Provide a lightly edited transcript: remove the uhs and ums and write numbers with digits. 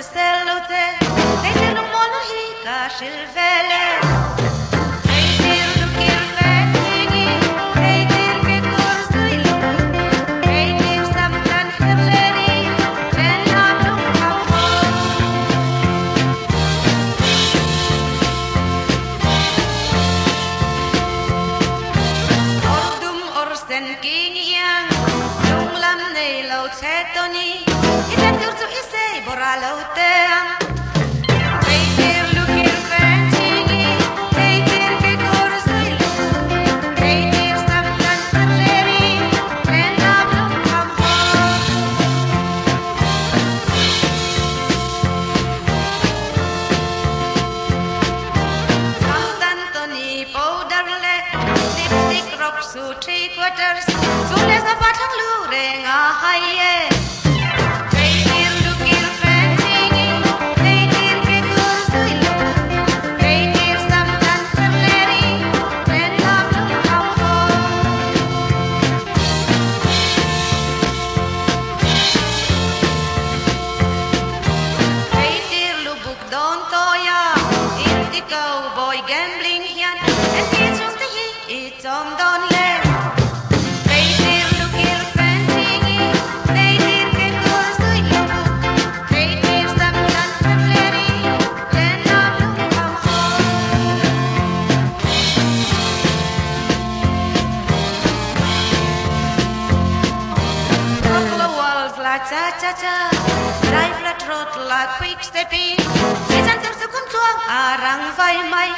se selote, Tleitir Lungmawl hi ka shilvele. Tleitir lukir fengchhingi, Tleitir ke kursuilu, Tleitir samtan herleri, len ham Lungmawl. Ordum orsten kingiang, lunglam nei lo chetoni, Tleitir tu ise boralo teang. Tleitir lukir fengchhingi, Tleitir ke kursuilu, Tleitir samtan herleri, len ham Lungmawl. Samtan toni powderle, lipstick rock su 3/4, sules na patang lureng ahaye. Tleitir lukir fengchhingi, Tleitir ke kursuilu, Tleitir samtan herleri, len ham Lungmawl. Tleitir lubuk don toya, inti cowboy gambling hian, en kichung te hi itom don le. Tleitir lukir fengchhingi, Tleitir ke kursuilu, Tleitir samtan herleri, len ham Lungmawl. Couple of walls like cha-cha-cha, drive flat road like quick stepping, Isan tersukum tuang arang vai mai.